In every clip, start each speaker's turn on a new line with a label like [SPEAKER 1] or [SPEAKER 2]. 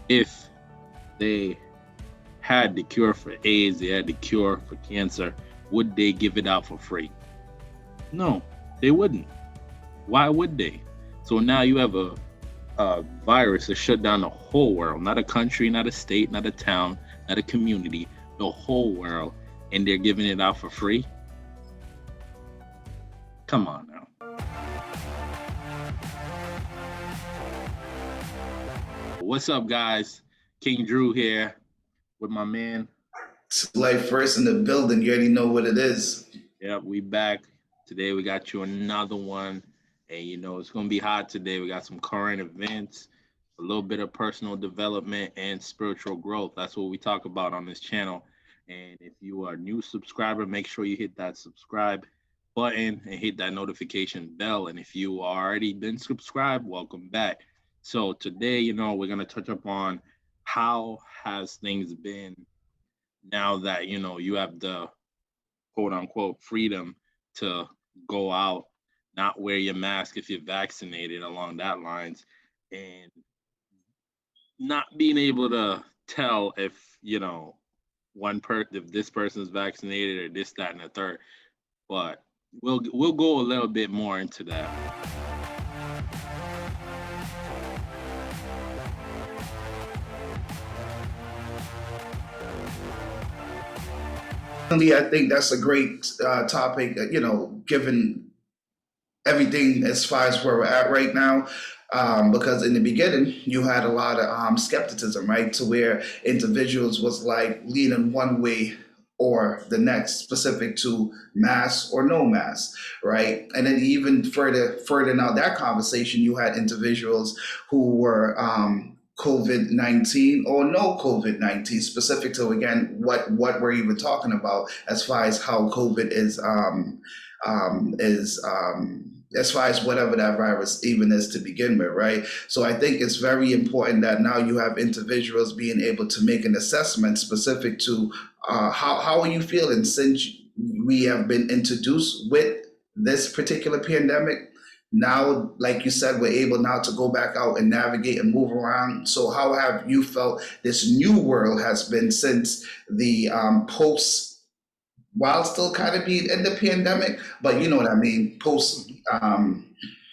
[SPEAKER 1] If they had the cure for AIDS, they had the cure for cancer, would they give it out for free? No, they wouldn't. Why would they? So now you have a virus that shut down the whole world, not a country, not a state, not a town, not a community, the whole world, and they're giving it out for free? Come on now. What's up, guys? King Drew here with my man.
[SPEAKER 2] It's life first in the building. You already know what it is.
[SPEAKER 1] Yep, we back. Today we got you another one. And it's gonna be hot today. We got some current events, a little bit of personal development and spiritual growth. That's what we talk about on this channel. And if you are a new subscriber, make sure you hit that subscribe button and hit that notification bell. And if you already been subscribed, welcome back. So today, we're gonna touch upon how has things been now that you have the quote unquote freedom to go out, not wear your mask if you're vaccinated along that lines, and not being able to tell if if this person's vaccinated or this, that, and the third. But we'll go a little bit more into that.
[SPEAKER 2] Personally, I think that's a great topic. Given everything as far as where we're at right now. Because in the beginning, you had a lot of skepticism, right? To where individuals was like leaning one way or the next, specific to mass or no mass, right? And then even further now that conversation, you had individuals who were COVID 19 or no COVID 19, specific to again what we're even talking about as far as how COVID is as far as whatever that virus even is to begin with, right? So I think it's very important that now you have individuals being able to make an assessment specific to how are you feeling since we have been introduced with this particular pandemic. Now, like you said, we're able now to go back out and navigate and move around. So, how have you felt this new world has been since the post, while still kind of being in the pandemic, but you know what I mean, post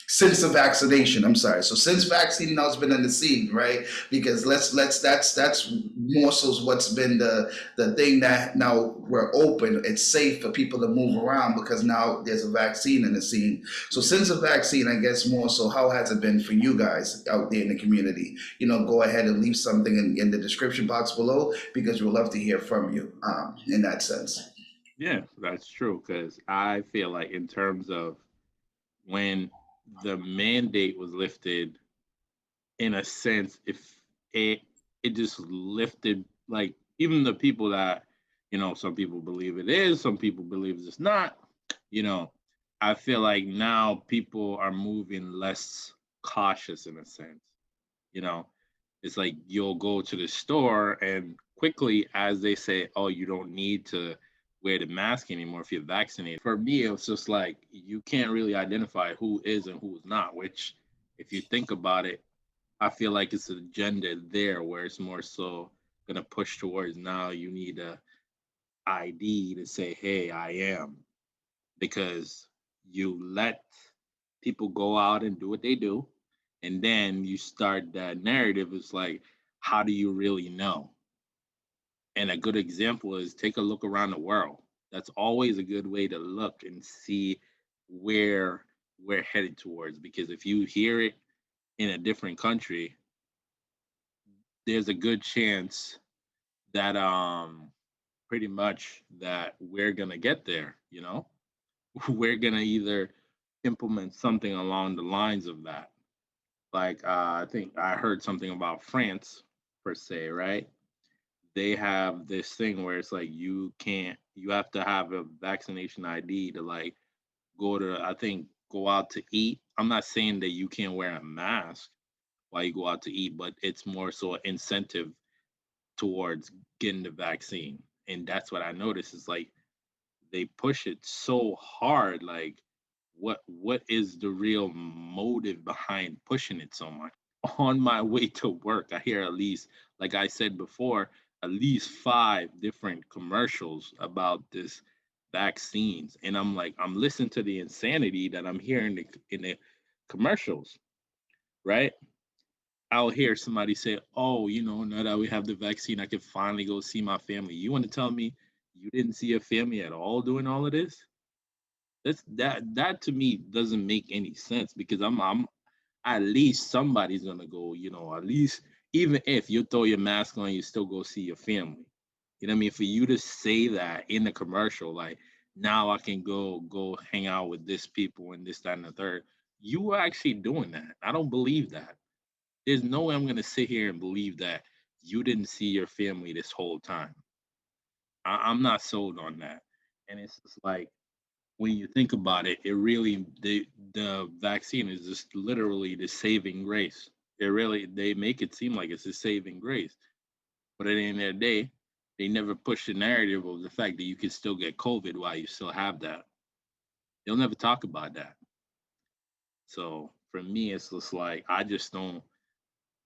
[SPEAKER 2] since the vaccination. I'm sorry. So since vaccine now has been in the scene, right? Because let's that's more so what's been the thing that now we're open. It's safe for people to move around because now there's a vaccine in the scene. So since the vaccine, I guess more so, how has it been for you guys out there in the community? Go ahead and leave something in the description box below because we'd love to hear from you in that sense.
[SPEAKER 1] Yeah, that's true. Because I feel like in terms of when the mandate was lifted, in a sense, if it just lifted, like, even the people that some people believe it is, some people believe it's not. you know I feel like now people are moving less cautious in a sense. you know it's like you'll go to the store and quickly, as they say, oh, you don't need to wear the mask anymore if you're vaccinated. For me, it's just like you can't really identify who is and who's not, which, if you think about it, I feel like it's an agenda there where it's more so going to push towards now you need a ID to say, hey, I am, because you let people go out and do what they do. And then you start that narrative. It's like, how do you really know? And a good example is take a look around the world. That's always a good way to look and see where we're headed towards. Because if you hear it in a different country, there's a good chance that pretty much that we're gonna get there. We're gonna either implement something along the lines of that. Like I think I heard something about France per se, right? They have this thing where it's like you have to have a vaccination ID to, like, go to, I think, go out to eat. I'm not saying that you can't wear a mask while you go out to eat, but it's more so an incentive towards getting the vaccine. And that's what I noticed is, like, they push it so hard. Like, what is the real motive behind pushing it so much? on my way to work, I hear at least, like I said before, at least five different commercials about this vaccines. And I'm like, I'm listening to the insanity that I'm hearing in the commercials, right? I'll hear somebody say, "Oh, now that we have the vaccine, I can finally go see my family." You want to tell me you didn't see your family at all doing all of this? That to me doesn't make any sense because I'm at least somebody's gonna go, at least even if you throw your mask on, you still go see your family. You know what I mean? For you to say that in the commercial, like now I can go hang out with this people and this, that, and the third, you are actually doing that. I don't believe that. There's no way I'm gonna sit here and believe that you didn't see your family this whole time. I'm not sold on that. And it's just like when you think about it, it really the vaccine is just literally the saving grace. They make it seem like it's a saving grace, but at the end of the day, they never push the narrative of the fact that you can still get COVID while you still have that. They'll never talk about that. So for me, it's just like I just don't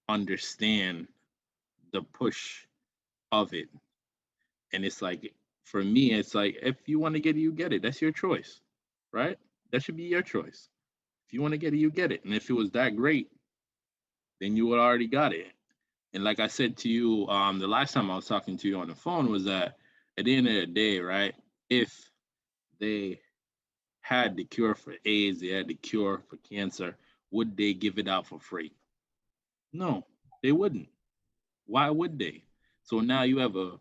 [SPEAKER 1] understand the push of it. And it's like for me, it's like if you want to get it, you get it. That's your choice, right? That should be your choice. If you want to get it, you get it. And if it was that great, then you would already got it. And like I said to you, the last time I was talking to you on the phone was that at the end of the day, right? If they had the cure for AIDS, they had the cure for cancer, would they give it out for free? No, they wouldn't. Why would they? So now you have a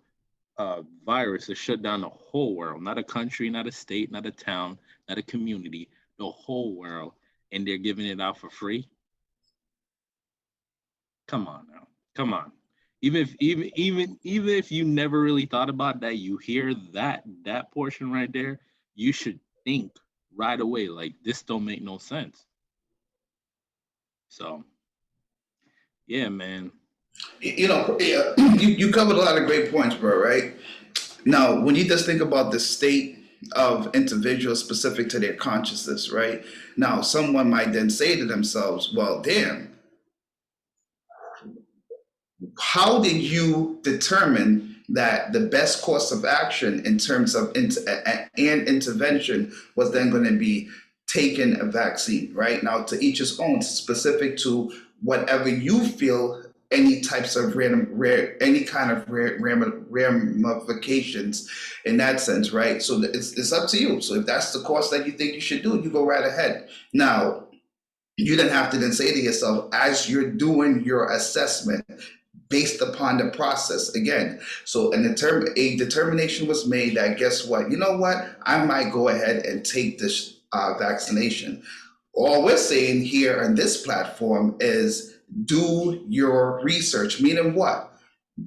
[SPEAKER 1] virus that shut down the whole world, not a country, not a state, not a town, not a community, the whole world, and they're giving it out for free. Come on now, come on. Even if you never really thought about that, you hear that portion right there, you should think right away like this don't make no sense. So yeah, man.
[SPEAKER 2] Yeah, you covered a lot of great points, bro, right? Now, when you just think about the state of individuals specific to their consciousness, right? Now, someone might then say to themselves, well, damn, how did you determine that the best course of action in terms of an intervention was then going to be taking a vaccine, right? Now, to each his own, specific to whatever you feel any types of any kind of ramifications in that sense, right? So it's up to you. So if that's the course that you think you should do, you go right ahead. Now, you then have to then say to yourself, as you're doing your assessment, based upon the process again. So a determination was made that guess what? You know what? I might go ahead and take this vaccination. All we're saying here on this platform is do your research, meaning what?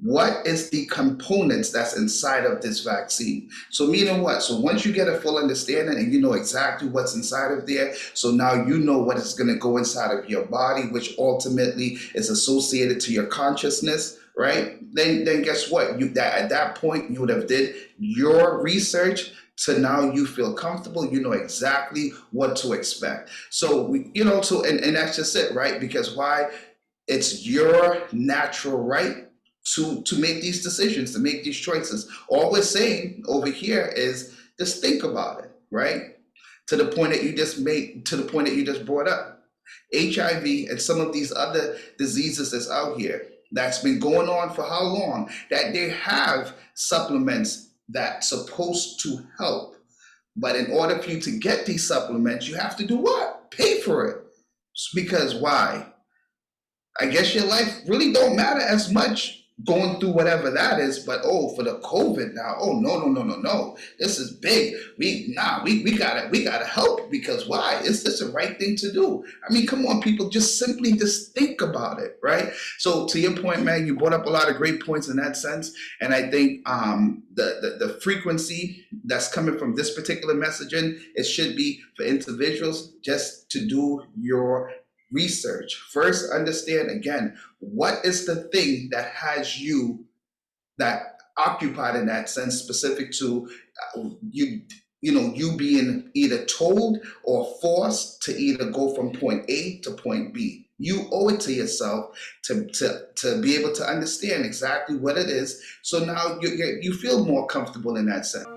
[SPEAKER 2] What is the components that's inside of this vaccine? So meaning what? So once you get a full understanding and you know exactly what's inside of there, so now you know what is going to go inside of your body, which ultimately is associated to your consciousness, right? Then guess what? You that at that point you would have did your research to now you feel comfortable, you know exactly what to expect. So so and that's just it, right? Because why? It's your natural right to make these decisions, to make these choices. All we're saying over here is just think about it, right? To the point that you just made, to the point that you just brought up. HIV and some of these other diseases that's out here that's been going on for how long that they have supplements that's supposed to help. But in order for you to get these supplements, you have to do what? Pay for it. Because why? I guess your life really don't matter as much going through whatever that is, but oh, for the COVID now, oh no. This is big. We gotta help because why? Is this the right thing to do? I mean, come on, people, just simply just think about it, right? So to your point, man, you brought up a lot of great points in that sense. And I think the frequency that's coming from this particular messaging, it should be for individuals just to do your research. First, understand again, what is the thing that has you that occupied in that sense, specific to you, you being either told or forced to either go from point A to point B. You owe it to yourself to be able to understand exactly what it is. So now you feel more comfortable in that sense.